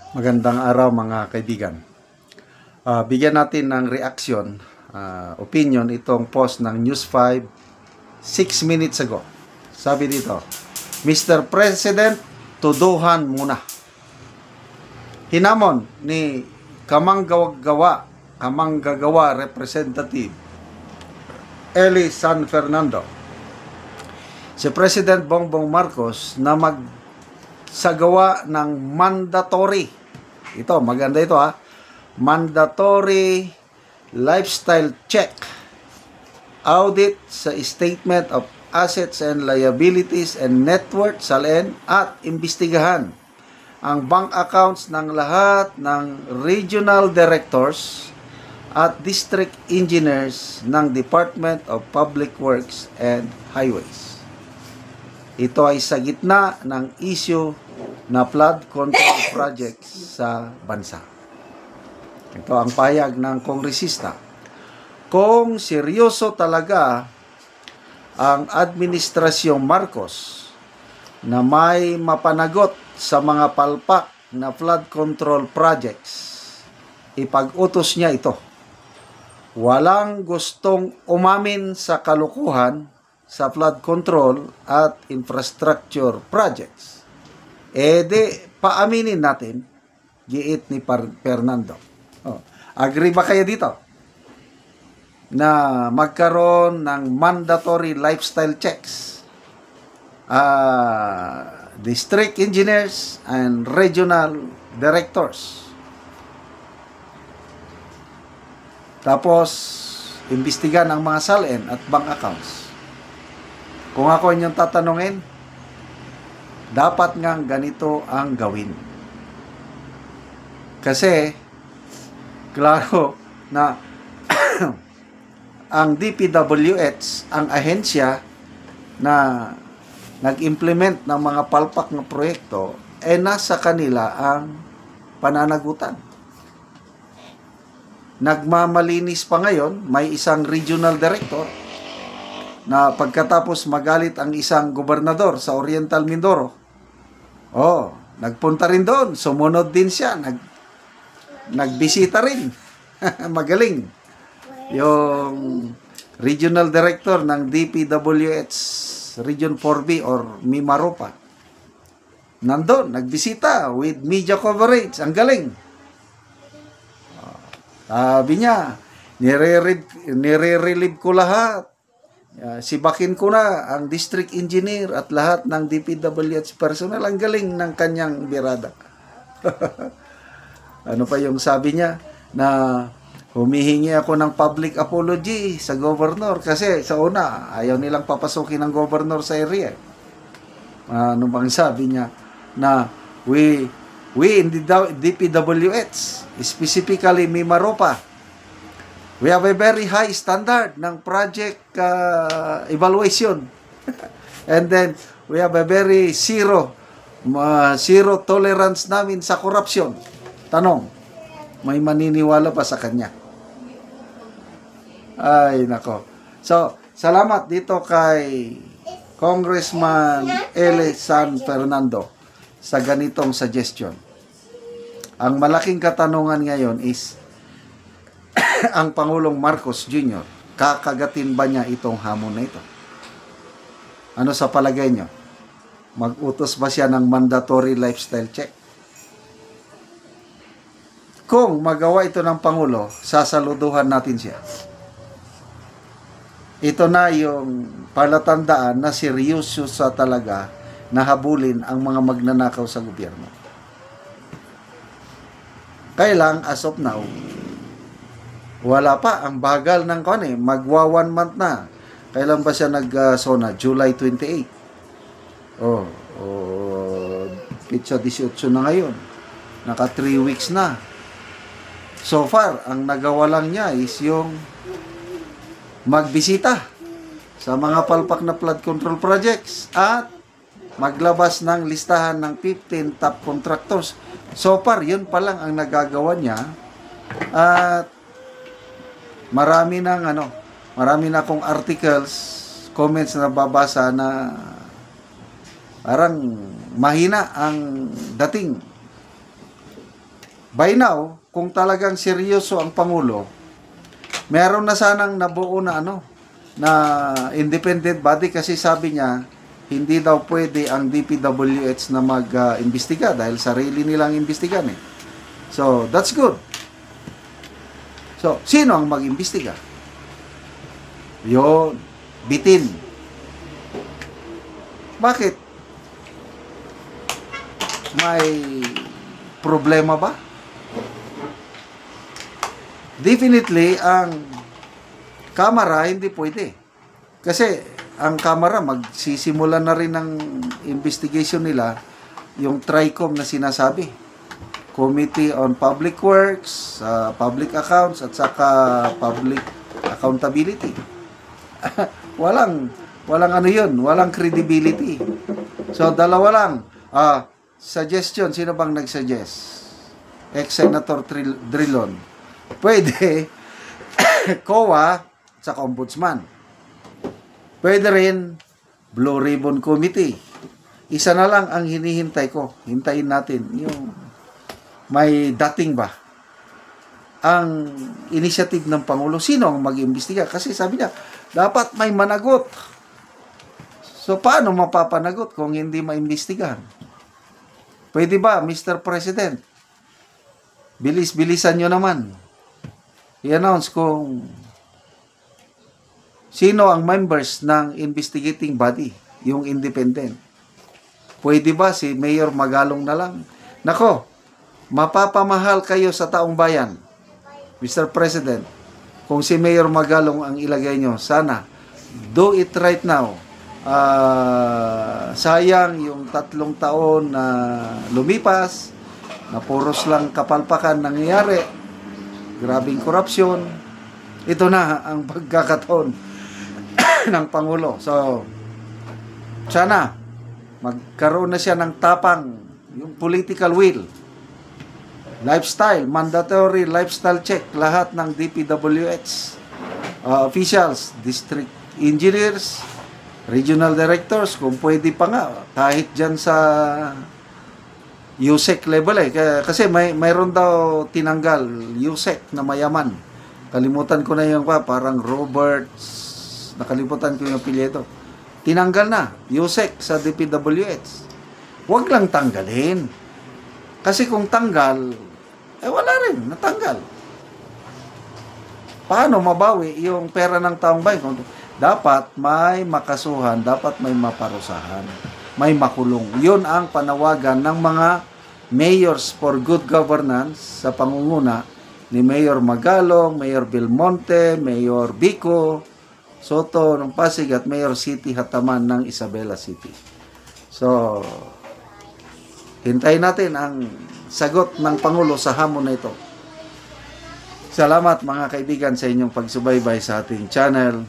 Magandang araw mga kaibigan. Bigyan natin ng reaksyon, opinion itong post ng News 5 6 minutes ago. Sabi dito, Mr. President, tuduhan muna. Hinamon ni Kamanggagawa Representative Eli San Fernando si President Bongbong Marcos na magsagawa ng mandatory, ito maganda ito mandatory lifestyle check audit sa statement of assets and liabilities and net worth salin at imbestigahan ang bank accounts ng lahat ng regional directors at district engineers ng Department of Public Works and Highways. Ito ay sa gitna ng issue na flood control projects sa bansa. Ito ang pahayag ng kongresista. Kung seryoso talaga ang Administrasyong Marcos na may mapanagot sa mga palpak na flood control projects, ipag-utos niya ito. Walang gustong umamin sa kalukuhan sa flood control at infrastructure projects. Di paaminin natin, giit ni Fernando. Agree ba kayo dito? Na magkaroon ng mandatory lifestyle checks. District engineers and regional directors. Tapos, imbestigan ang mga salin at bank accounts. Kung ako inyong tatanungin, dapat nga ganito ang gawin. Kasi, klaro na ang DPWH, ang ahensya na nag-implement ng mga palpak na proyekto, nasa kanila ang pananagutan. Nagmamalinis pa ngayon, may isang regional director na pagkatapos magalit ang isang gobernador sa Oriental Mindoro, nagpunta rin doon, sumunod din siya, nagbisita rin. Magaling. Yung regional director ng DPWH Region 4B or Mimaropa, nandun, nagbisita with media coverage. Ang galing. Sabi niya, nire-relieve ko lahat. Sibakin ko na ang district engineer at lahat ng DPWH personnel. Ang galing ng kanyang birada. Ano pa yung sabi niya? Na humihingi ako ng public apology sa governor kasi sa una, ayaw nilang papasukin ng governor sa area. Ano bang sabi niya? Na we in the DPWH, specifically Mimaropa, we have a very high standard ng project evaluation. And then, we have a very zero tolerance namin sa corruption. Tanong, may maniniwala pa sa kanya? Ay, nako. So, salamat dito kay Congressman Eli San Fernando sa ganitong suggestion. Ang malaking katanungan ngayon is, ang Pangulong Marcos Jr., kakagatin ba niya itong hamon na ito? Ano sa palagay niyo? Mag-utos ba siya ng mandatory lifestyle check? Kung magawa ito ng Pangulo, sasaluduhan natin siya. Ito na yung palatandaan na seryoso sa talaga na habulin ang mga magnanakaw sa gobyerno. Kailang as of now, wala pa, ang bagal ng magwa 1 month na. Kailan ba siya nag-sona? July 28. Pitsa 18 na ngayon. Naka 3 weeks na. So far, ang nagawa lang niya is yung magbisita sa mga palpak na flood control projects at maglabas ng listahan ng 15 top contractors. So far, yun pa lang ang nagagawa niya. At marami na akong articles, comments na babasa na parang mahina ang dating By now, kung talagang seryoso ang Pangulo, meron na sanang nabuo na na independent body, kasi sabi niya hindi daw pwede ang DPWH na mag-imbestiga dahil sarili nilang imbestigan eh. So, that's good. So, sino ang mag-imbestiga? Yun, bitin. Bakit? May problema ba? Definitely, ang Kamara hindi pwede. Kasi ang Kamara magsisimula na rin ng investigation nila, yung TRICOM na sinasabi. Committee on Public Works, Public Accounts, at saka Public Accountability. walang walang credibility. So, dalawa lang. Suggestion, sino bang nag-suggest? Ex-Senator Drilon. Pwede, COA, at saka Ombudsman. Pwede rin, Blue Ribbon Committee. Isa na lang ang hinihintay ko. Hintayin natin yung may dating ba ang initiative ng Pangulo. Sino ang mag-imbestiga? Kasi sabi niya, dapat may managot. So, paano mapapanagot kung hindi maimbestigahan? Pwede ba, Mr. President? Bilis-bilisan nyo naman. I-announce kung sino ang members ng investigating body, yung independent. Pwede ba si Mayor Magalong na lang? Nako, mapapamahal kayo sa taong bayan, Mr. President, kung si Mayor Magalong ang ilagay nyo. Sana, do it right now. Sayang yung 3 taon na lumipas, na puros lang kapalpakan nangyayari, grabing korupsyon. Ito na ang pagkakataon ng Pangulo. So, sana magkaroon na siya ng tapang, yung political will. Lifestyle, mandatory lifestyle check, lahat ng DPWH officials, district engineers, regional directors, kung pwede pa nga, kahit dyan sa USEC level eh. Kasi mayroon daw tinanggal, USEC na mayaman. Kalimutan ko na yung parang Roberts, nakalimutan ko yung apelyido. Tinanggal na, USEC sa DPWH. Huwag lang tanggalin. Kasi kung tanggal, wala rin, natanggal. Paano mabawi yung pera ng taong bayan? Dapat may makasuhan, dapat may maparusahan, may makulong. Yun ang panawagan ng mga mayors for good governance sa pangunguna ni Mayor Magalong, Mayor Belmonte, Mayor Vico Soto ng Pasig at Mayor City Hataman ng Isabela City. So, hintayin natin ang sagot ng Pangulo sa hamon na ito. Salamat mga kaibigan sa inyong pagsubaybay sa ating channel.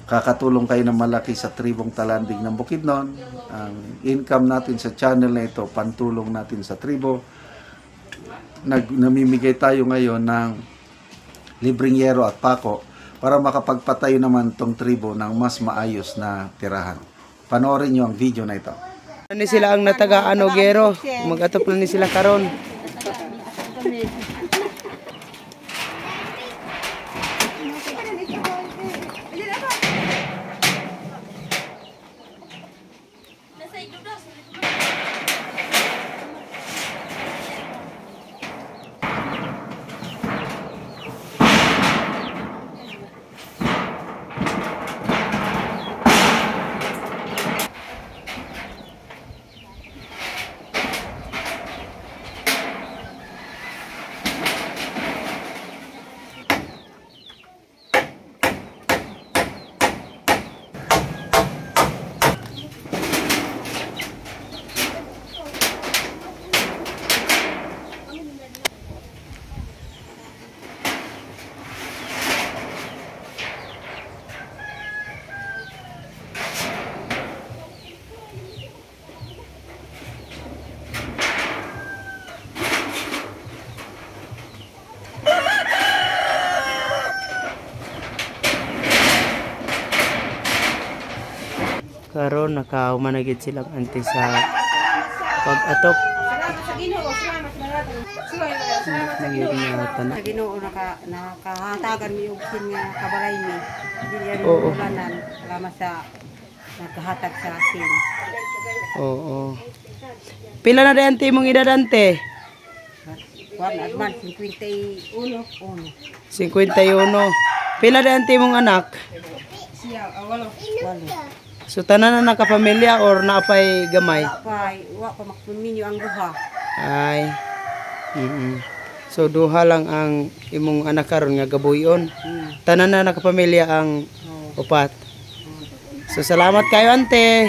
Kakatulong kayo ng malaki sa tribong Talandig ng Bukidnon. Ang income natin sa channel na ito, pantulong natin sa tribo. Namimigay tayo ngayon ng libreng yero at pako para makapagpatayo naman tong tribo ng mas maayos na tirahan. Panoorin nyo ang video na ito. Ni sila ang nataga Gero, mag-atop na ni sila karon. Karon nakahumanagid silang anti sa pag-atop. Salamat sa Ginoo, salamat sa lahat. Nangingatan na. Sa Ginoo nakahatagan mi og sin nga kabalay mi. Dili yan Oo. ulanan. Salamat sa nakahatag sa akin. Oo. Pila na rin mong edad ante? Kuan adman 51. 51. Pila rin mong anak? Siya walo. So tanan na nakapamilya or naapay gamay? Wa pa makpuminyo ang duha. Ay. So duha lang ang imong anak karon nga gabuyon. Tanan na nakapamilya ang upat. So salamat kayo ante.